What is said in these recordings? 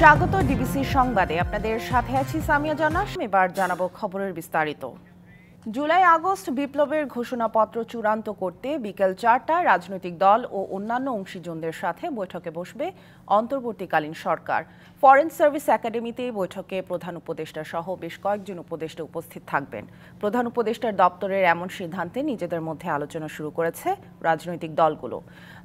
স্বাগত ডিবিসি সংবাদে আপনাদের সাথে আছি সামিয়া জানাস। এবার জানাবো খবরের বিস্তারিত। জুলাই আগস্ট বিপ্লবের ঘোষণাপত্র চূড়ান্ত করতে বিকেল ৪টায় রাজনৈতিক দল ও অন্যান্য অংশীজনদের সাথে বৈঠকে বসবে অন্তর্বর্তীকালীন সরকার। ফরেন সার্ভিস একাডেমিতে বৈঠকে প্রধান উপদেষ্টা সহ বেশ কয়েকজন উপদেষ্টা উপস্থিত থাকবেন। প্রধান উপদেষ্টার দপ্তরের এমন সিদ্ধান্তে নিজেদের মধ্যে আলোচনা শুরু করেছে রাজনৈতিক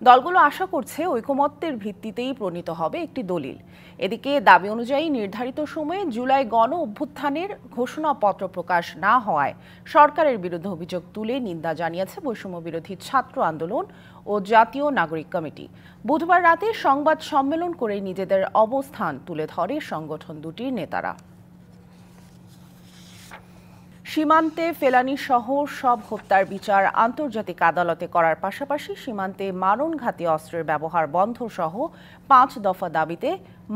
দলগুলো আশা করছে ঐকমত্যের ভিত্তিতেই প্রণীত হবে একটি দলিল। এদিকে দাবি অনুযায়ী নির্ধারিত সময়ে জুলাই গণ অভ্যুত্থানের ঘোষণাপত্র প্রকাশ না হওয়ায় সরকারের বিরুদ্ধে অভিযোগ তুলে নিন্দা জানিয়েছে বৈষম্য বিরোধী ছাত্র আন্দোলন ও জাতীয় নাগরিক কমিটি। বুধবার রাতে সংবাদ সম্মেলন করে নিজেদের অবস্থান তুলে ধরে সংগঠন দুটির নেতারা। সীমান্তে ফেলানি সহ সব হত্যার বিচার আন্তর্জাতিক আদালতে করার পাশাপাশি সীমান্তে মারণঘাতী অস্ত্রের ব্যবহার বন্ধ সহ ৫ দফা দাবিতে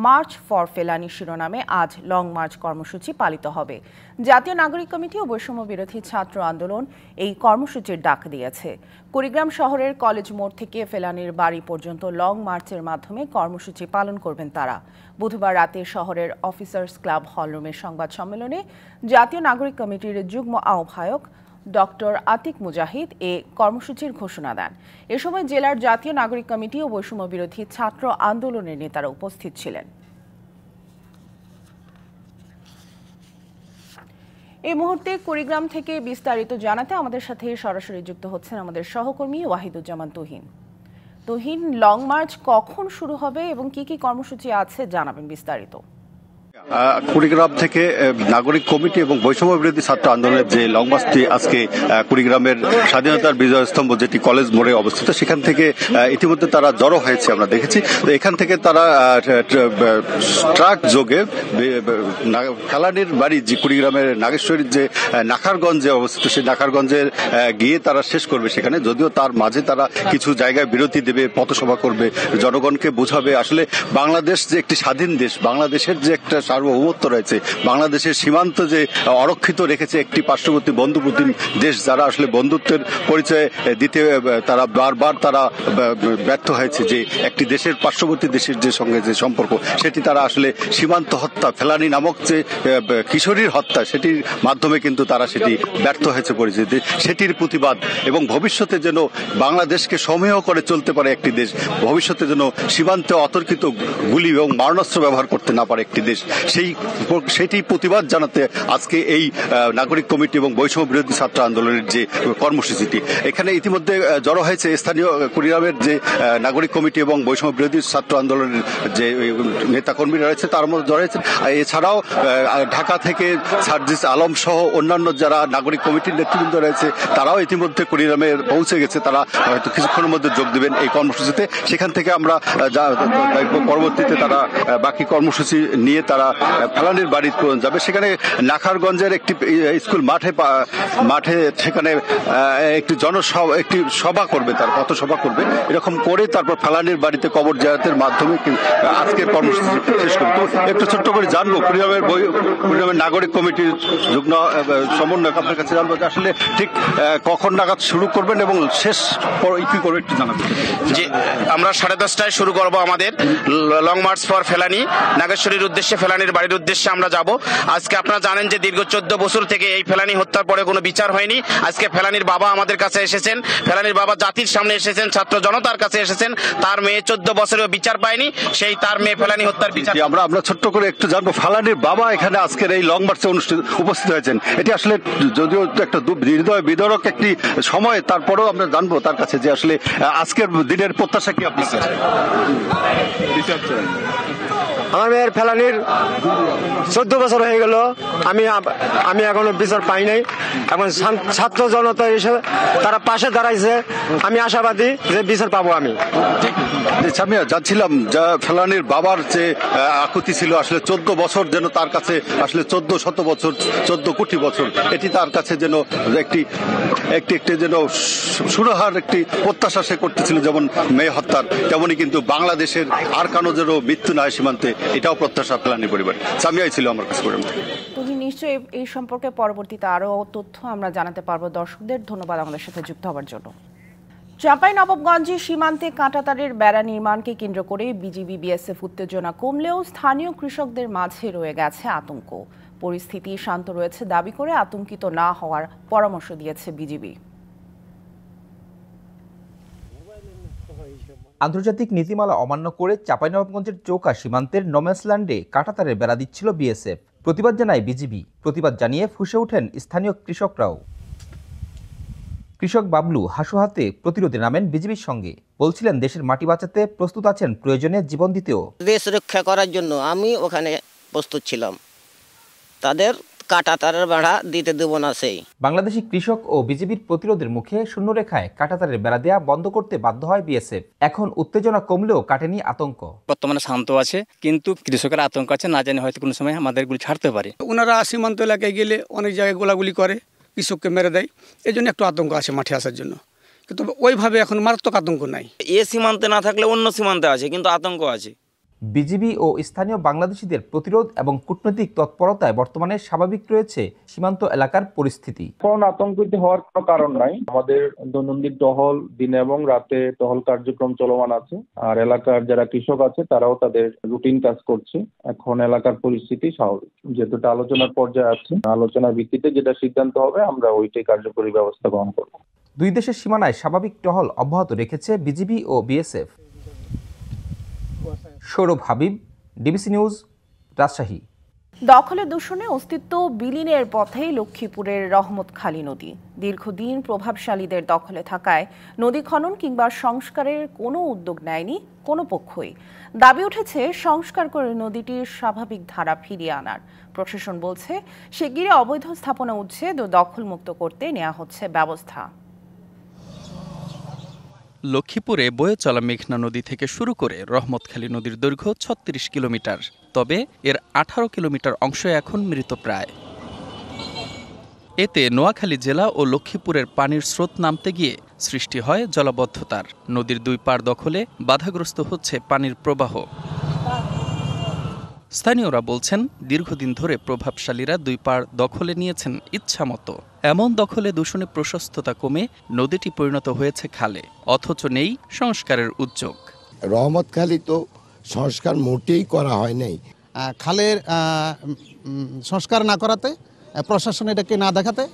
মার্চ ফর ফেলানি শিরোনামে আজ লং মার্চ কর্মসূচি পালিত হবে। জাতীয় নাগরিক কমিটি ও বৈষম্য বিরোধী ছাত্র আন্দোলন এই কর্মসূচির ডাক দিয়েছে। কুড়িগ্রাম শহরের কলেজ মোড় থেকে ফেলানির বাড়ি পর্যন্ত লং মার্চের মাধ্যমে কর্মসূচি পালন করবেন তারা। বুধবার রাতে শহরের অফিসার্স ক্লাব হলরুমের সংবাদ সম্মেলনে জাতীয় নাগরিক কমিটির যুগ্ম আহ্বায়ক ডক্টর আতিক মুজাহিদ এ কর্মসূচির ঘোষণা দেন। এ সময় জেলার জাতীয় নাগরিক কমিটি ও বৈষম্য বিরোধী ছাত্র আন্দোলনের নেতারা উপস্থিত ছিলেন। এই মুহূর্তে কুড়িগ্রাম থেকে বিস্তারিত জানাতে আমাদের সাথে সরাসরি যুক্ত হচ্ছেন আমাদের সহকর্মী ওয়াহিদুজ্জামান তুহিন। লং মার্চ কখন শুরু হবে এবং কি কি কর্মসূচি আছে জানাবেন বিস্তারিত। কুড়িগ্রাম থেকে নাগরিক কমিটি এবং বৈষম্য বিরোধী ছাত্র আন্দোলনের যে লং মার্চটি আজকে কুড়িগ্রামের স্বাধীনতার বিজয় স্তম্ভ যেটি কলেজ মোড়ে অবস্থিত সেখান থেকে ইতিমধ্যে তারা জড়ো হয়েছে আমরা দেখেছি। তো এখান থেকে তারা ট্রাক যোগে ফেলানির বাড়ি যে কুড়িগ্রামের নাগেশ্বরীর যে নাখারগঞ্জে অবস্থিত সেই নাখারগঞ্জের গিয়ে তারা শেষ করবে সেখানে, যদিও তার মাঝে তারা কিছু জায়গায় বিরতি দেবে, পথসভা করবে, জনগণকে বোঝাবে আসলে বাংলাদেশ যে একটি স্বাধীন দেশ, বাংলাদেশের যে একটা সার্বভৌমত্ব রয়েছে, বাংলাদেশের সীমান্ত যে অরক্ষিত রেখেছে একটি পার্শ্ববর্তী বন্ধুপ্রতিম দেশ, যারা আসলে বন্ধুত্বের পরিচয় দিতে তারা বারবার তারা ব্যর্থ হয়েছে, যে একটি দেশের পার্শ্ববর্তী দেশের যে সঙ্গে যে সম্পর্ক সেটি তারা আসলে সীমান্ত হত্যা, ফেলানি নামক যে কিশোরীর হত্যা সেটির মাধ্যমে কিন্তু তারা সেটি ব্যর্থ হয়েছে পরিচিতি, সেটির প্রতিবাদ এবং ভবিষ্যতে যেন বাংলাদেশকে সমীহ করে চলতে পারে একটি দেশ, ভবিষ্যতে যেন সীমান্তে অতর্কিত গুলি এবং মারণাস্ত্র ব্যবহার করতে না পারে একটি দেশ, সেটি প্রতিবাদ জানাতে আজকে এই নাগরিক কমিটি এবং বৈষম্য বিরোধী ছাত্র আন্দোলনের যে কর্মসূচিটি এখানে ইতিমধ্যে জড়ো হয়েছে স্থানীয় কুড়িগ্রামের যে নাগরিক কমিটি এবং বৈষম্য বিরোধী ছাত্র আন্দোলনের যে নেতাকর্মীরা রয়েছে তার মধ্যে জড়ো হয়েছে। এছাড়াও ঢাকা থেকে সার্জিস আলম সহ অন্যান্য যারা নাগরিক কমিটির নেতৃবৃন্দ রয়েছে তারাও ইতিমধ্যে কুড়িগ্রামে পৌঁছে গেছে, তারা হয়তো কিছুক্ষণের মধ্যে যোগ দেবেন এই কর্মসূচিতে। সেখান থেকে আমরা পরবর্তীতে তারা বাকি কর্মসূচি নিয়ে তারা ফেলানির বাড়ি যাবে। সেখানে নাখারগঞ্জের একটি স্কুল মাঠে সেখানে একটি একটি সভা করবে, তার পথসভা করবে, এরকম করে তারপর ফেলানির বাড়িতে কবর জিয়ারতের মাধ্যমে আজকের কর্মসূচি শেষ করবে। একটু ছোট্ট করে জানবো কুড়িগ্রামের নাগরিক কমিটির যুগ্ম সমন্বয়ক আপনার কাছে জানবো আসলে ঠিক কখন নাগাদ শুরু করবেন এবং শেষ কি করবে একটু জানাবেন। জি, আমরা 10:30টায় শুরু করব আমাদের লং মার্চ ফর ফেলানি। নাগেশ্বরীর উদ্দেশ্যে, ফেলানির বাড়ির উদ্দেশ্যে আমরা যাব। আজকে আপনারা জানেন যে দীর্ঘ 14 বছর থেকে এই ফেলানি হত্যার পরে কোনো বিচার হয়নি। আজকে ফেলানির বাবা আমাদের কাছে এসেছেন, ফেলানির বাবা জাতির সামনে এসেছেন, ছাত্র জনতার কাছে এসেছেন। তার মেয়ে 14 বছরেও বিচার পায়নি, সেই তার মেয়ে ফেলানি হত্যার বিচার। আমরা ছোট্ট করে একটু জানবো, ফেলানির বাবা এখানে আজকের এই লং মার্চে উপস্থিত হয়েছেন, এটি আসলে যদিও একটা হৃদয় বিদারক একটি সময়, তারপরেও আমরা জানবো তার কাছে যে আসলে আজকের দিনের প্রত্যাশা কি আপনার কাছে। আমার মেয়ের ফেলানির 14 বছর হয়ে গেল, আমি এখনো বিচার পাই নাই। এখন ছাত্র জনতা এসে তারা পাশে দাঁড়াইছে, আমি আশাবাদী যে বিচার পাবো। আমি যাচ্ছিলাম যা ফেলানির বাবার যে আকুতি ছিল আসলে 14 বছর যেন তার কাছে আসলে 14 বছর 14 কোটি বছর এটি তার কাছে যেন একটি যেন সুরাহার একটি প্রত্যাশা সে করতেছিল, যেমন মেয়ে হত্যার, তেমনই কিন্তু বাংলাদেশের আর কারো যেন মৃত্যু না হয় সীমান্তে, এটাও প্রত্যাশা ফেলানি পরিবার। সামিয়াই ছিল আমার কাছে। তুমি নিশ্চয়ই এই সম্পর্কে পরবর্তীতে আরো তথ্য আমরা জানাতে পারবো দর্শকদের। ধন্যবাদ আমাদের সাথে যুক্ত হওয়ার জন্য। চাঁপাইনবাবগঞ্জে সীমান্তে কাঁটাতারের বেড়া নির্মাণকে কেন্দ্র করে বিজিবি বিএসএফ উত্তেজনা কমলেও স্থানীয় কৃষকদের মাঝে রয়ে গেছে আতঙ্ক। পরিস্থিতি শান্ত রয়েছে দাবি করে আতঙ্কিত না হওয়ার পরামর্শ দিয়েছে বিজিবি। আন্তর্জাতিক নীতিমালা অমান্য করে চাঁপাইনবাবগঞ্জের চৌকা সীমান্তের নোম্যান্সল্যান্ডে কাঁটাতারের বেড়া দিচ্ছিল বিএসএফ। প্রতিবাদ জানায় বিজিবি। প্রতিবাদ জানিয়ে ফুঁসে ওঠেন স্থানীয় কৃষকরাও। কৃষক বাবলু হাসু হাতে প্রতিরোধে নামেন বিজিবির সঙ্গে। বলছিলেন দেশের মাটি বাঁচাতে প্রস্তুত আছেন, প্রয়োজনে জীবন দিতেও। দেশ রক্ষা করার জন্য আমি ওখানে প্রস্তুত ছিলাম, তাদের কাঁটাতারের বেড়া দিতে দেব না। সেই বাংলাদেশি কৃষক ও বিজিবির প্রতিরোধের মুখে শূন্যরেখায় কাঁটাতারের বেড়া দেয়া বন্ধ করতে বাধ্য হয় বিএসএফ। এখন উত্তেজনা কমলেও কাটেনি আতঙ্ক। বর্তমানে শান্ত আছে, কিন্তু কৃষকের আতঙ্ক আছে, না জানি হয়তো কোনো সময় আমাদের গুলি ছাড়তে পারে। ওনারা সীমান্ত এলাকায় গেলে অনেক জায়গায় গোলাগুলি করে, কৃষককে মেরে দেয়, এই জন্য একটু আতঙ্ক আছে মাঠে আসার জন্য। কিন্তু ওইভাবে এখন মারাত্মক আতঙ্ক নাই। এ সীমান্তে না থাকলে অন্য সীমান্তে আছে, কিন্তু আতঙ্ক আছে। বিজিবি ও স্থানীয় বাংলাদেশিদের প্রতিরোধ এবং কূটনৈতিক তৎপরতায় বর্তমানে স্বাভাবিক রয়েছে সীমান্ত এলাকার পরিস্থিতি। কোন আতঙ্কিত হওয়ার কোনো কারণ নাই। আমাদের দৈনন্দিন টহল দিনে এবং রাতে টহল কার্যক্রম চলমান আছে। আর এলাকার যারা কৃষক আছে তারাও তাদের রুটিন কাজ করছে। এখন এলাকার পরিস্থিতি স্বাভাবিক, যেহেতু আলোচনার পর্যায়ে আছে। আলোচনার ভিত্তিতে যেটা সিদ্ধান্ত হবে আমরা ওইটাই কার্যকরী ব্যবস্থা গ্রহণ করব। দুই দেশের সীমানায় স্বাভাবিক টহল অব্যাহত রেখেছে বিজিবি ও BSF. Sourav Habib, DBC news, Rajshahi. দখলে দূষণে অস্তিত্ব বিলীনের পথেই লক্ষ্মীপুরের রহমতখালী নদী। দীর্ঘদিন প্রভাবশালীদের দখলে থাকায় নদী খনন কিংবা সংস্কারের কোনো উদ্যোগ নেয়নি কোনো পক্ষই। দাবি উঠেছে সংস্কার করে নদীটির স্বাভাবিক ধারা ফিরিয়ে আনার। প্রশাসন বলছে শিগগিরই অবৈধ স্থাপনা উচ্ছেদ ও দখলমুক্ত করতে নেওয়া হচ্ছে ব্যবস্থা। লক্ষ্মীপুরে বয়ে চলা মেঘনা নদী থেকে শুরু করে রহমতখালী নদীর দৈর্ঘ্য ৩৬ কিলোমিটার। তবে এর ১৮ কিলোমিটার অংশ এখন মৃতপ্রায়। এতে নোয়াখালী জেলা ও লক্ষ্মীপুরের পানির স্রোত নামতে গিয়ে সৃষ্টি হয় জলাবদ্ধতার। নদীর দুই পাড় দখলে বাধাগ্রস্ত হচ্ছে পানির প্রবাহ। স্থানীয়রা বলছেন দীর্ঘদিন ধরে প্রভাবশালীরা দুই পাড় দখলে নিয়েছেন ইচ্ছামতো। এমন দখলে দূষণে প্রশস্ততা কমে নদীটি পরিণত হয়েছে খালে, অথচ নেই সংস্কারের উদ্যোগ। রহমতখালী তো সংস্কার মোটেই করা হয় নাই। খালের সংস্কার না করাতে, প্রশাসন এটাকে না দেখাতে,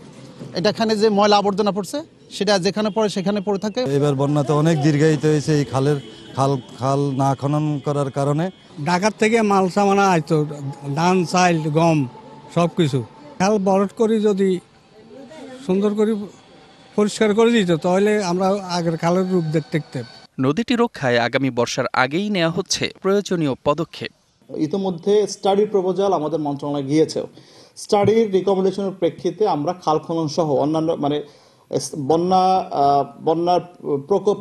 এটাখানে যে ময়লা আবর্জনা পড়ছে সেটা যেখানে পড়ে সেখানে পড়ে থাকে। এবার বন্যাতে অনেক দীর্ঘায়িত হয়েছে এই খাল না খনন করার কারণে। ঢাকার থেকে মাল সামানা আসতো, ধান চাল গম সব কিছু। খাল বরট করে যদি সুন্দর করে পরিষ্কার করে দিত তাহলে আমরা আগের খালের রূপ দেখতে। নদীটি রক্ষায় আগামী বর্ষার আগেই নেওয়া হচ্ছে প্রয়োজনীয় পদক্ষেপ। ইতিমধ্যে স্টাডি প্রপোজাল আমাদের মন্ত্রণালয়ে গিয়েছে। স্টাডির রিকমেন্ডেশনের প্রেক্ষিতে আমরা খাল খনন সহ অন্যান্য বন্যার প্রকোপ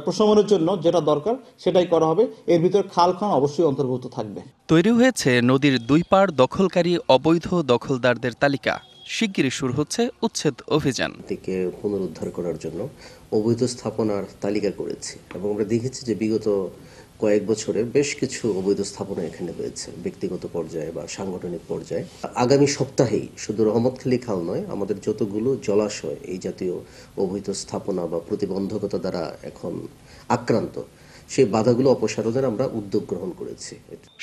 প্রশমনের জন্য যেটা দরকার সেটাই করা হবে। এর ভিতরে খাল খনন অবশ্যই অন্তর্ভুক্ত থাকবে। তৈরি হয়েছে নদীর দুই পাড় দখলকারী অবৈধ দখলদারদের তালিকা। শিগগিরই শুরু হচ্ছে উচ্ছেদ অভিযান। থেকে পুনরুদ্ধার করার জন্য অবৈধ স্থাপনার তালিকা করেছি এবং আমরা দেখেছি যে বিগত কয়েক বছরে বেশ কিছু অবৈধ স্থাপনা এখানে হয়েছে, ব্যক্তিগত পর্যায়ে বা সাংগঠনিক পর্যায়ে। আগামী সপ্তাহেই শুধু রহমতখালী খাল নয়, আমাদের যতগুলো জলাশয় এই জাতীয় অবৈধ স্থাপনা বা প্রতিবন্ধকতা দ্বারা এখন আক্রান্ত, সেই বাধাগুলো অপসারণের আমরা উদ্যোগ গ্রহণ করেছি।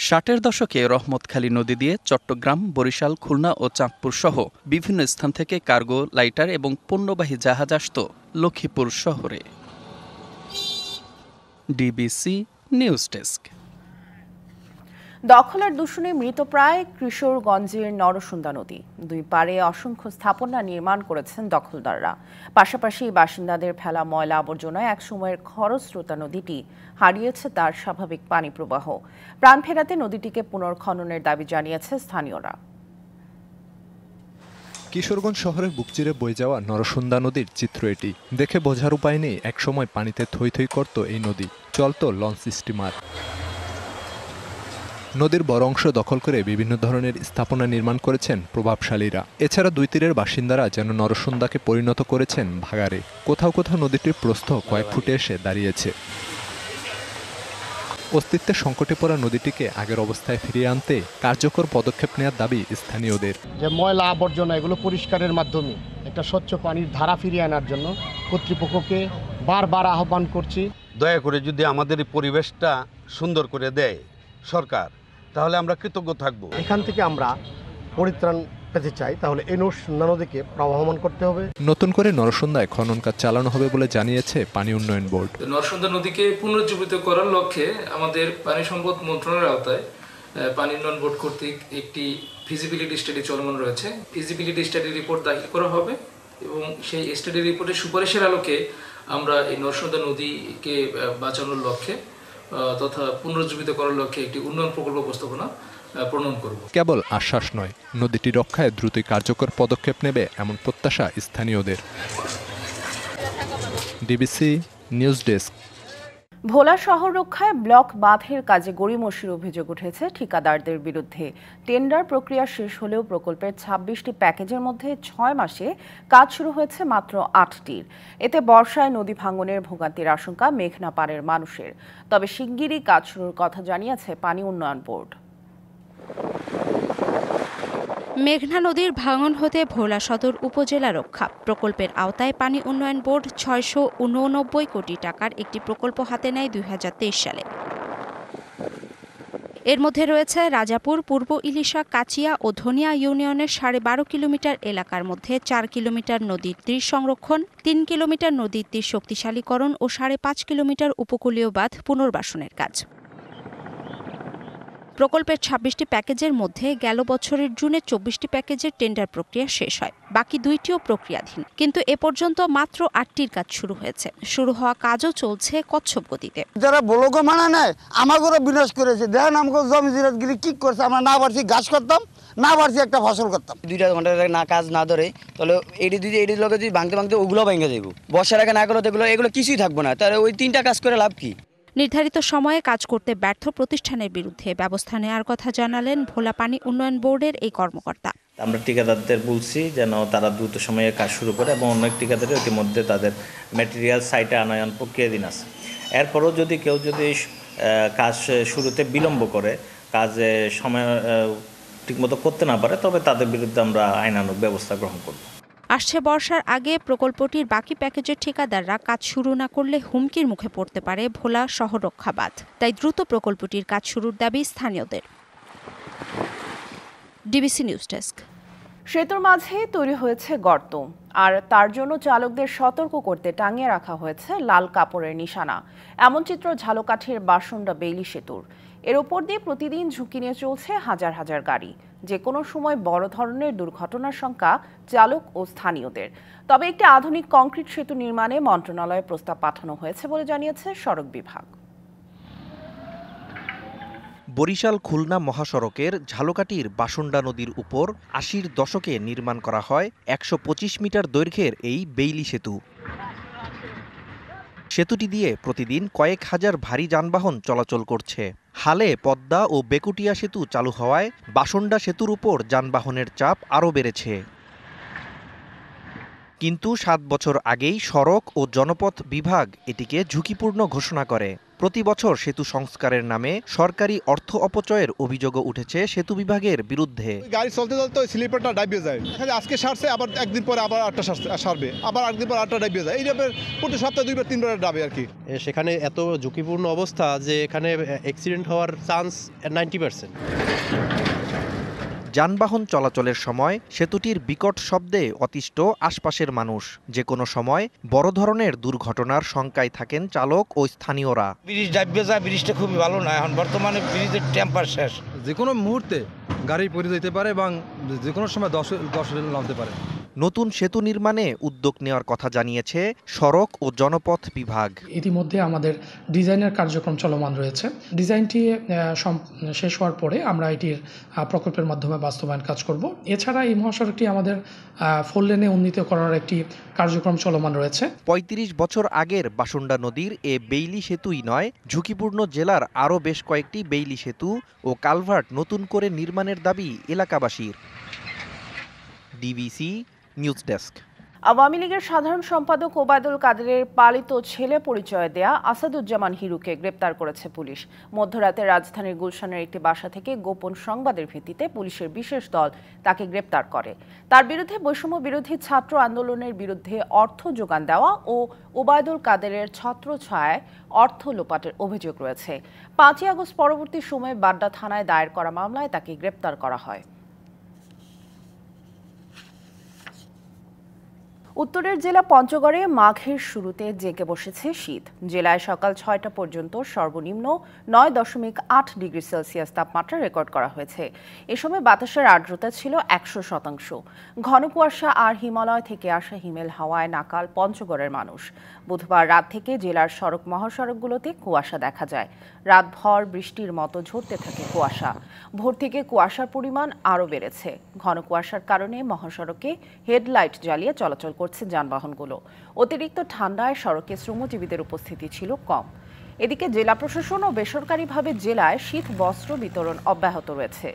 60-এর দশকে রহমতখালী নদী দিয়ে চট্টগ্রাম, বরিশাল, খুলনা ও চাঁদপুর সহ বিভিন্ন স্থান থেকে কার্গো, লাইটার এবং পণ্যবাহী জাহাজ আসত লক্ষ্মীপুর শহরে। DBC news desk. দখলের দূষণে মৃতপ্রায় কিশোরগঞ্জের নরসুন্দা নদী। দুই পাড়ে অসংখ্য স্থাপনা নির্মাণ করেছেন দখলদাররা। পাশাপাশি বাসিন্দাদের ফেলা ময়লা আবর্জনায় একসময়ের খরস্রোতা নদীটি হারিয়েছে তার স্বাভাবিক পানি প্রবাহ। প্রাণ ফেরাতে নদীটিকে পুনর্খননের দাবি জানিয়েছে স্থানীয়রা। কিশোরগঞ্জ শহরের বুক চিরে বয়ে যাওয়া নরসুন্দা নদীর চিত্র এটি। দেখে বোঝার উপায় নেই একসময় পানিতে থই থই করত এই নদী, চলত লঞ্চ স্টিমার। নদীর বড় অংশ দখল করে বিভিন্ন ধরনের স্থাপনা নির্মাণ করেছেন প্রভাবশালীরা। এছাড়া দুই তীরের বাসিন্দারা যেন নরসুন্দাকে পরিণত করেছেন ভাগাড়ে। কোথাও কোথাও নদীটির প্রস্থ কয়েক ফুটে এসে দাঁড়িয়েছে। অস্তিত্বের সংকটে পড়া নদীটিকে আগের অবস্থায় ফিরিয়ে আনতে কার্যকর পদক্ষেপ নেওয়ার দাবি স্থানীয়দের। যে ময়লা আবর্জনা এগুলো পরিষ্কারের মাধ্যমে একটা স্বচ্ছ পানির ধারা ফিরিয়ে আনার জন্য কর্তৃপক্ষকে বারবার আহ্বান করছি। দয়া করে যদি আমাদের এই পরিবেশটা সুন্দর করে দেয় সরকার, তাহলে আমরা কৃতজ্ঞ থাকব। এখান থেকে আমরা পরিত্রাণ পেতে চাই, তাহলে এই নদীকে প্রবহমান করতে হবে। নতুন করে নরসুন্দায় খনন কাজ চালানো হবে বলে জানিয়েছে পানি উন্নয়ন বোর্ড। নরসুন্দা নদীকে পুনরুজ্জীবিত করার লক্ষ্যে আমাদের পানি সম্পদ মন্ত্রণালয়ের আওতায় পানি উন্নয়ন বোর্ড কর্তৃক একটি ফিজিবিলিটি স্টাডি চলমান রয়েছে। ফিজিবিলিটি স্টাডি রিপোর্ট দাখিল করা হবে এবং সেই স্টাডি রিপোর্টের সুপারিশের আলোকে আমরা এই নরসুন্দা নদীকে বাঁচানোর লক্ষ্যে তথা পুনরুজ্জীবিত করার লক্ষ্যে একটি উন্নয়ন প্রকল্প উপস্থাপনা প্রণয়ন করব। কেবল আশ্বাস নয়, নদীটি রক্ষায় দ্রুতই কার্যকর পদক্ষেপ নেবে এমন প্রত্যাশা স্থানীয়দের। DBC news desk. ভোলা শহর রক্ষায় ব্লক বাঁধের কাজে গড়িমসির অভিযোগ উঠেছে ঠিকাদারদের বিরুদ্ধে। টেন্ডার প্রক্রিয়া শেষ হলেও প্রকল্পের ২৬টি প্যাকেজের মধ্যে ৬ মাসে কাজ শুরু হয়েছে মাত্র ৮টির। এতে বর্ষায় নদী ভাঙনের ভোগান্তির আশঙ্কা মেঘনা পাড়ের মানুষের। তবে শিগগিরই কাজ শুরুর কথা জানিয়েছে পানি উন্নয়ন বোর্ড। মেঘনা নদীর ভাঙন হতে ভোলা সদর উপজেলা রক্ষা প্রকল্পের আওতায় পানি উন্নয়ন বোর্ড ৬৮৯ কোটি টাকার একটি প্রকল্প হাতে নেয় ২০২৩ সালে। এর মধ্যে রয়েছে রাজাপুর, পূর্ব ইলিশা, কাচিয়া ও ধনিয়া ইউনিয়নের ১২.৫ কিলোমিটার এলাকার মধ্যে ৪ কিলোমিটার নদীর তীর সংরক্ষণ, ৩ কিলোমিটার নদীর তীর শক্তিশালীকরণ ও ৫.৫ কিলোমিটার উপকূলীয় বাঁধ পুনর্বাসনের কাজ। প্রকল্পের ২৬টি প্যাকেজের মধ্যে গেল বছরের জুনে ২৪টি প্যাকেজের টেন্ডার প্রক্রিয়া শেষ হয়, বাকি ২টিও প্রক্রিয়াধীন। কিন্তু এ পর্যন্ত মাত্র ৮টির কাজ শুরু হয়েছে। শুরু হওয়া কাজও চলছে কচ্ছপ গতিতে। যারা বলগো মানা নেয় আমাদেরও বিনাশ করেছে। দেখেন আমাকে জমি জিরাতগিরি কি করছে, আমরা না পারছি গাছ করতাম, না পারছি একটা ফসল করতাম। ২টা ঘন্টা না কাজ না ধরে তাহলে এটি লোকে যদি ভাঙতে ভাঙতে ওগুলো ভেঙে যাবো। বর্ষার আগে না করলে এগুলো কিছুই থাকবো না, তাহলে ওই ৩টা কাজ করে লাভ কি? নির্ধারিত সময়ে কাজ করতে ব্যর্থ প্রতিষ্ঠানের বিরুদ্ধে ব্যবস্থা নেওয়ার কথা জানালেন ভোলা পানি উন্নয়ন বোর্ডের এই কর্মকর্তা। আমরা ঠিকাদারদের বলছি যেন তারা দ্রুত সময়ে কাজ শুরু করে এবং অনেক ঠিকাদারের ইতিমধ্যে তাদের ম্যাটেরিয়াল সাইটে আনয়ন প্রক্রিয়াধীন আছে। এরপরও যদি কেউ কাজ শুরুতে বিলম্ব করে, কাজে সময় ঠিকমতো করতে না পারে, তবে তাদের বিরুদ্ধে আমরা আইনানুগ ব্যবস্থা গ্রহণ করব। আসছে বর্ষার আগে প্রকল্পটির বাকি প্যাকেজের ঠিকাদাররা কাজ শুরু না করলে হুমকির মুখে পড়তে পারে ভোলা শহর রক্ষা বাঁধ। তাই দ্রুত প্রকল্পটির কাজ শুরুর দাবি স্থানীয়দের। DBC news desk. সেতুর মাঝে তৈরি হয়েছে গর্ত, আর তার জন্য চালকদের সতর্ক করতে টাঙিয়ে রাখা হয়েছে লাল কাপড়ের নিশানা। এমন চিত্র ঝালকাঠির বাসন্ডা বেইলি সেতুর। এর উপর দিয়ে প্রতিদিন ঝুঁকি নিয়ে চলছে হাজার হাজার গাড়ি। যে কোনো সময় বড় ধরনের দুর্ঘটনার শঙ্কা চালক ও স্থানীয়দের। তবে একটি আধুনিক কংক্রিট সেতু নির্মাণে মন্ত্রণালয়ে প্রস্তাব পাঠানো হয়েছে বলে জানিয়েছে সড়ক বিভাগ। বরিশাল খুলনা মহাসড়কের ঝালকাঠির বাসন্ডা নদীর উপর ৮০-র দশকে নির্মাণ করা হয় ১২৫ মিটার দৈর্ঘ্যের এই বেইলি সেতু। সেতুটি দিয়ে প্রতিদিন কয়েক হাজার ভারী যানবাহন চলাচল করছে। হালে পদ্মা ও বেকুটিয়া সেতু চালু হওয়ায় বাসন্ডা সেতুর উপর যানবাহনের চাপ আরও বেড়েছে। কিন্তু ৭ বছর আগেই সড়ক ও জনপথ বিভাগ এটিকে ঝুঁকিপূর্ণ ঘোষণা করে। প্রতি বছর সেতু সংস্কারের নামে সরকারি অর্থ অপচয়ের অভিযোগও উঠেছে সেতু বিভাগের বিরুদ্ধে। গাড়ি চলতে চলতে স্লিপারটা ডাইবে যায়, আজকে সারছে, আবার একদিন পরে আবার আটটা সারবে, আবার একদিন পর আটটা ডাইবে যায়, এইভাবে প্রতি সপ্তাহে ২ বার ৩ বার ডাবে আর কি। সেখানে এত ঝুঁকিপূর্ণ অবস্থা যে এখানে অ্যাক্সিডেন্ট হওয়ার চান্স 90%। যানবাহন চলাচলের সময় সেতুটির বিকট শব্দে অতিষ্ঠ আশপাশের মানুষ। যে কোনো সময় বড় ধরনের দুর্ঘটনার শঙ্কায় থাকেন চালক ও স্থানীয়রা। ব্রিজ ডাইবে যায়, ব্রিজটা খুবই ভালো না, এখন বর্তমানে ব্রিজের টেম্পার শেষ। যে কোনো মুহূর্তে গাড়ি পড়ে যেতে পারে এবং যে কোনো সময় ১০ নামতে পারে। নতুন সেতু নির্মাণে উদ্যোগ নেওয়ার কথা জানিয়েছে সড়ক ও জনপথ বিভাগ। ইতিমধ্যে আমাদের ডিজাইনের কার্যক্রম চলমান রয়েছে। ডিজাইনটি শেষ হওয়ার পরে আমরা এটির প্রকল্পের মাধ্যমে বাস্তবায়ন কাজ করব। এছাড়া এই মহাসড়কটি আমাদের 4 লেনে উন্নীত করার একটি কার্যক্রম চলমান রয়েছে। ৩৫ বছর আগের বাসন্ডা নদীর এ বেইলি সেতুই নয়, ঝুঁকিপূর্ণ জেলার আরও বেশ কয়েকটি বেইলি সেতু ও কালভার্ট নতুন করে নির্মাণের দাবি এলাকাবাসীর। DBC news desk. আওয়ামী লীগের সাধারণ সম্পাদক ওবায়দুল কাদেরের পালিত ছেলে পরিচয় দেয়া আসাদুজ্জামান হিরুকে গ্রেপ্তার করেছে পুলিশ। মধ্যরাতে রাজধানীর গুলশানের একটি বাসা থেকে গোপন সংবাদের ভিত্তিতে পুলিশের বিশেষ দল তাকে গ্রেপ্তার করে। তার বিরুদ্ধে বৈষম্য বিরোধী ছাত্র আন্দোলনের বিরুদ্ধে অর্থ যোগান দেওয়া ও ওবায়দুল কাদেরের ছত্রছায়ায় অর্থ লোপাটের অভিযোগ রয়েছে। 5ই আগস্ট পরবর্তী সময়ে বাড্ডা থানায় দায়ের করা মামলায় তাকে গ্রেপ্তার করা হয়। উত্তরের জেলা পঞ্চগড়ে মাঘের শুরুতে জেগে বসেছে শীত। জেলায় সকাল 6টা পর্যন্ত সর্বনিম্ন 9.8 ডিগ্রি সেলসিয়াস তাপমাত্রা রেকর্ড করা হয়েছে। এ সময় বাতাসের আর্দ্রতা ছিল 100%। ঘন কুয়াশা আর হিমালয় থেকে আসা হিমেল হাওয়ায় নাকাল পঞ্চগড়ের মানুষ। বুধবার রাত থেকে জেলার সড়ক মহাসড়কগুলোতে কুয়াশা দেখা যায়। রাতভর বৃষ্টির মতো ঝরতে থাকে কুয়াশা। ভোর থেকে কুয়াশার পরিমাণ আরও বেড়েছে। ঘন কুয়াশার কারণে মহাসড়কে হেডলাইট জ্বালিয়ে চলাচল করছে যানবাহনগুলো। অতিরিক্ত ঠান্ডায় সড়কে শ্রমজীবীদের উপস্থিতি ছিল কম। এদিকে জেলা প্রশাসন ও বেসরকারিভাবে জেলায় শীত বস্ত্র বিতরণ অব্যাহত রয়েছে।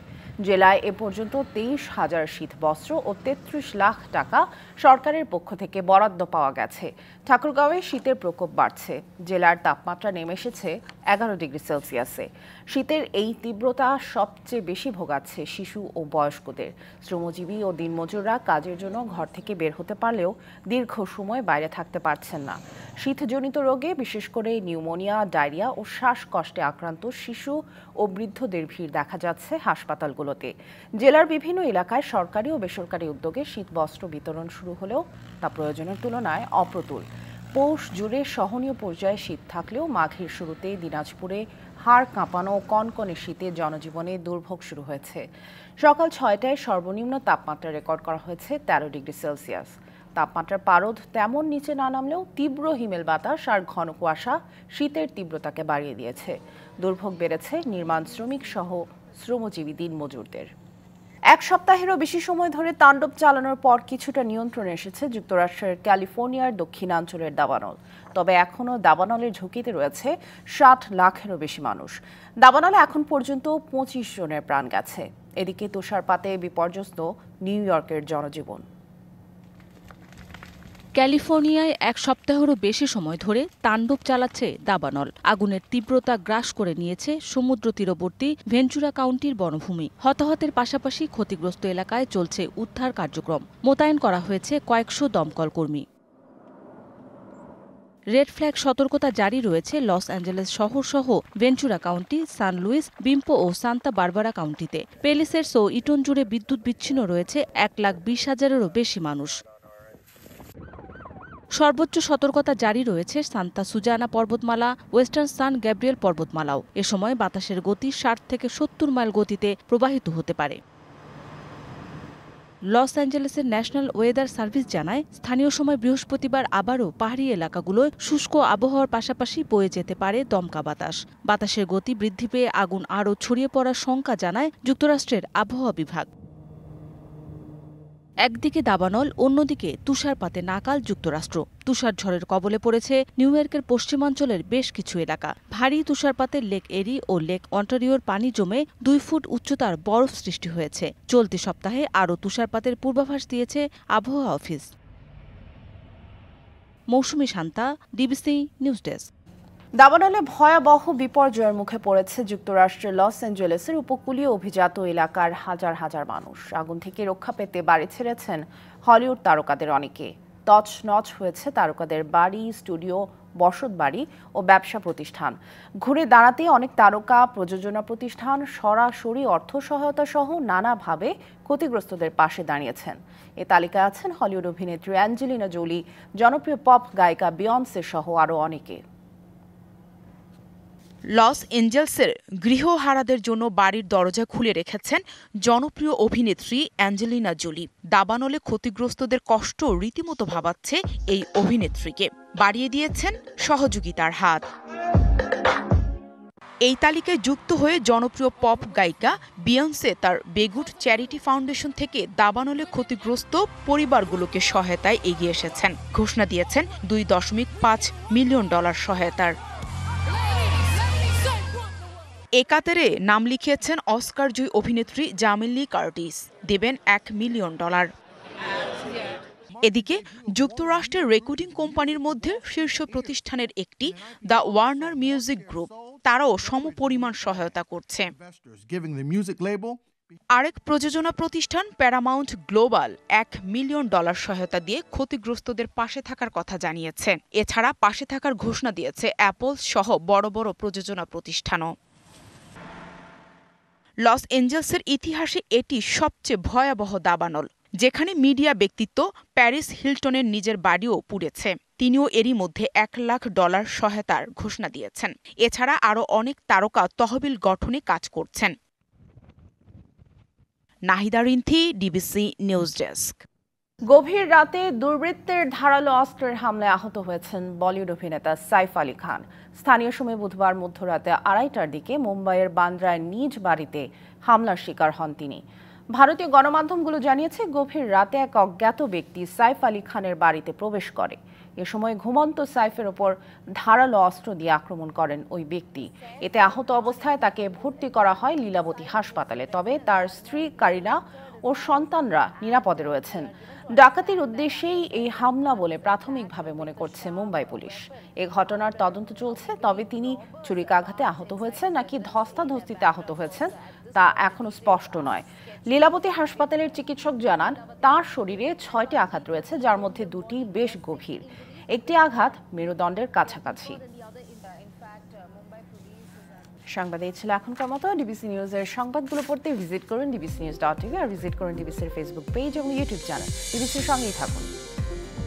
জেলায় এ পর্যন্ত 23,000 শীত বস্ত্র ও 33 লাখ টাকা সরকারের পক্ষ থেকে বরাদ্দ পাওয়া গেছে। ঠাকুরগাঁওয়ে শীতের প্রকোপ বাড়ছে। জেলার তাপমাত্রা নেমে এসেছে 11 ডিগ্রি সেলসিয়াসে। শীতের এই তীব্রতা সবচেয়ে বেশি ভোগাচ্ছে শিশু ও বয়স্কদের। শ্রমজীবী ও দিনমজুররা কাজের জন্য ঘর থেকে বের হতে পারলেও দীর্ঘ সময় বাইরে থাকতে পারছেন না। শীতজনিত রোগে বিশেষ করে নিউমোনিয়া, ডায়রিয়া ও শ্বাসকষ্টে আক্রান্ত শিশু ও বৃদ্ধদের ভিড় দেখা যাচ্ছে হাসপাতালগুলোতে। জেলার বিভিন্ন এলাকায় সরকারি ও বেসরকারি উদ্যোগে শীতবস্ত্র বিতরণ শুরু হলেও তা প্রয়োজনের তুলনায় অপ্রতুল। পৌষ জুড়ে সহনীয় পর্যায়ে শীত থাকলেও মাঘের শুরুতে দিনাজপুরে হাড় কাঁপানো কনকনে শীতে জনজীবনে দুর্ভোগ শুরু হয়েছে। সকাল 6টায় সর্বনিম্ন তাপমাত্রা রেকর্ড করা হয়েছে 13 ডিগ্রি সেলসিয়াস। তাপমাত্রার পারদ তেমন নিচে না নামলেও তীব্র হিমেল বাতাস আর ঘন কুয়াশা শীতের তীব্রতাকে বাড়িয়ে দিয়েছে। দুর্ভোগ বেড়েছে নির্মাণ শ্রমিক সহ শ্রমজীবী দিনমজুরদের। এক সপ্তাহেরও বেশি সময় ধরে তাণ্ডব চালানোর পর কিছুটা নিয়ন্ত্রণে এসেছে যুক্তরাষ্ট্রের ক্যালিফোর্নিয়ার দক্ষিণাঞ্চলের দাবানল। তবে এখনও দাবানলের ঝুঁকিতে রয়েছে 60 লাখেরও বেশি মানুষ। দাবানলে এখন পর্যন্ত 25 জনের প্রাণ গেছে। এদিকে তুষারপাতে বিপর্যস্ত নিউ ইয়র্কের জনজীবন। ক্যালিফোর্নিয়ায় এক সপ্তাহেরও বেশি সময় ধরে তাণ্ডব চালাচ্ছে দাবানল। আগুনের তীব্রতা গ্রাস করে নিয়েছে সমুদ্র তীরবর্তী ভেঞ্চুরা কাউন্টির বনভূমি। হতাহতের পাশাপাশি ক্ষতিগ্রস্ত এলাকায় চলছে উদ্ধার কার্যক্রম। মোতায়েন করা হয়েছে কয়েকশো দমকল কর্মী। রেড ফ্ল্যাগ সতর্কতা জারি রয়েছে লস অ্যাঞ্জেলেস শহরসহ ভেঞ্চুরা কাউন্টি, সান লুইস, বিম্পো ও সান্তা বারবারা কাউন্টিতে। পেলিসেডস ও ইটন জুড়ে বিদ্যুৎ বিচ্ছিন্ন রয়েছে 1,20,000-এরও বেশি মানুষ। সর্বোচ্চ সতর্কতা জারি রয়েছে সান্তা সুজানা পর্বতমালা, ওয়েস্টার্ন সান গ্যাব্রিয়েল পর্বতমালাও। এ সময় বাতাসের গতি 60 থেকে 70 মাইল গতিতে প্রবাহিত হতে পারে। লস অ্যাঞ্জেলেসের ন্যাশনাল ওয়েদার সার্ভিস জানায়, স্থানীয় সময় বৃহস্পতিবার আবারও পাহাড়ি এলাকাগুলোয় শুষ্ক আবহাওয়ার পাশাপাশি বয়ে যেতে পারে দমকা বাতাস। বাতাসের গতি বৃদ্ধি পেয়ে আগুন আরও ছড়িয়ে পড়ার শঙ্কা জানায় যুক্তরাষ্ট্রের আবহাওয়া বিভাগ। একদিকে দাবানল, অন্যদিকে তুষারপাতে নাকাল যুক্তরাষ্ট্র। তুষারঝড়ের কবলে পড়েছে নিউ ইয়র্কের পশ্চিমাঞ্চলের বেশ কিছু এলাকা। ভারী তুষারপাতে লেক এরি ও লেক অন্টারিওর পানি জমে 2 ফুট উচ্চতার বরফ সৃষ্টি হয়েছে। চলতি সপ্তাহে আরও তুষারপাতের পূর্বাভাস দিয়েছে আবহাওয়া অফিস। মৌসুমী শান্তা, ডিবিসি নিউজ ডেস্ক। দাবানলে ভয়াবহ বিপর্যয়ের মুখে পড়েছে যুক্তরাষ্ট্রের লস অ্যাঞ্জেলেসের উপকূলীয় অভিজাত এলাকার হাজার হাজার মানুষ। আগুন থেকে রক্ষা পেতে বাড়ি ছেড়েছেন হলিউড তারকাদের অনেকে। তছনছ হয়েছে তারকাদের বাড়ি, স্টুডিও, বসতবাড়ি ও ব্যবসা প্রতিষ্ঠান। ঘুরে দাঁড়াতে অনেক তারকা, প্রযোজনা প্রতিষ্ঠান সরাসরি অর্থ সহায়তা সহ নানাভাবে ক্ষতিগ্রস্তদের পাশে দাঁড়িয়েছেন। এ তালিকায় আছেন হলিউড অভিনেত্রী অ্যাঞ্জেলিনা জোলি, জনপ্রিয় পপ গায়িকা বিয়ন্সে সহ আরও অনেকে। লস এঞ্জেলসের গৃহহারাদের জন্য বাড়ির দরজা খুলে রেখেছেন জনপ্রিয় অভিনেত্রী অ্যাঞ্জেলিনা জোলি। দাবানলে ক্ষতিগ্রস্তদের কষ্ট রীতিমতো ভাবাচ্ছে এই অভিনেত্রীকে। বাড়িয়ে দিয়েছেন সহযোগিতার হাত। এই তালিকায় যুক্ত হয়ে জনপ্রিয় পপ গায়িকা বিয়ন্সে তার বেগুড চ্যারিটি ফাউন্ডেশন থেকে দাবানলে ক্ষতিগ্রস্ত পরিবারগুলোকে সহায়তায় এগিয়ে এসেছেন। ঘোষণা দিয়েছেন $2.5 মিলিয়ন সহায়তার। এ কাতারে নাম লিখিয়েছেন অস্কারজয়ী অভিনেত্রী জামিল লি কার্টিস। দেবেন $1 মিলিয়ন। এদিকে যুক্তরাষ্ট্রের রেকর্ডিং কোম্পানির মধ্যে শীর্ষ প্রতিষ্ঠানের একটি দ্য ওয়ার্নার মিউজিক গ্রুপ, তারাও সমপরিমাণ সহায়তা করছে। আরেক প্রযোজনা প্রতিষ্ঠান প্যারামাউন্ট গ্লোবাল $1 মিলিয়ন সহায়তা দিয়ে ক্ষতিগ্রস্তদের পাশে থাকার কথা জানিয়েছে। এছাড়া পাশে থাকার ঘোষণা দিয়েছে অ্যাপল সহ বড় বড় প্রযোজনা প্রতিষ্ঠানও। লস অ্যাঞ্জেলসের ইতিহাসে এটি সবচেয়ে ভয়াবহ দাবানল, যেখানে মিডিয়া ব্যক্তিত্ব প্যারিস হিলটনের নিজের বাড়িও পুড়েছে। তিনিও এরই মধ্যে $1 লাখ সহায়তার ঘোষণা দিয়েছেন। এছাড়া আরও অনেক তারকা তহবিল গঠনে কাজ করছেন। Nahida Rinthi, DBC news desk. গভীর রাতে দুর্বৃত্তের ধারালো অস্ত্রের হামলায় আহত হয়েছেন বলিউড অভিনেতা সাইফ আলী খান। স্থানীয় সময় বুধবার মধ্যরাতে 2:30টার দিকে মুম্বাইয়ের বান্দ্রায় নিজ বাড়িতে হামলার শিকার হন তিনি। ভারতীয় গণমাধ্যমগুলো জানিয়েছে, গভীর রাতে এক অজ্ঞাত ব্যক্তি সাইফ আলী খানের বাড়িতে প্রবেশ করে। এ সময় ঘুমন্ত সাইফের ওপর ধারালো অস্ত্র দিয়ে আক্রমণ করেন ওই ব্যক্তি। এতে আহত অবস্থায় তাকে ভর্তি করা হয় লীলাবতী হাসপাতালে। তবে তার স্ত্রী কারিনা ও সন্তানরা নিরাপদে রয়েছেন। ডাকাতির উদ্দেশ্যেই এই হামলা বলে প্রাথমিকভাবে মনে করছে মুম্বাই পুলিশ। এ ঘটনার তদন্ত চলছে, তবে তিনি ছুরিকাঘাতে আহত হয়েছেন নাকি ধস্তাধস্তিতে আহত হয়েছেন তা এখনো স্পষ্ট নয়। লীলাবতী হাসপাতালের চিকিৎসক জানান, তার শরীরে 6টি আঘাত রয়েছে, যার মধ্যে 2টি বেশ গভীর। একটি আঘাত মেরুদণ্ডের কাছাকাছি। সংবাদ এই ছিল এখনকার মতো। ডিবিসি নিউজের সংবাদগুলো পড়তে ভিজিট করুন dbcnews.tv আর ভিজিট করুন ডিবিসির ফেসবুক পেজ এবং ইউটিউব চ্যানেল। ডিবিসির সঙ্গেই থাকুন।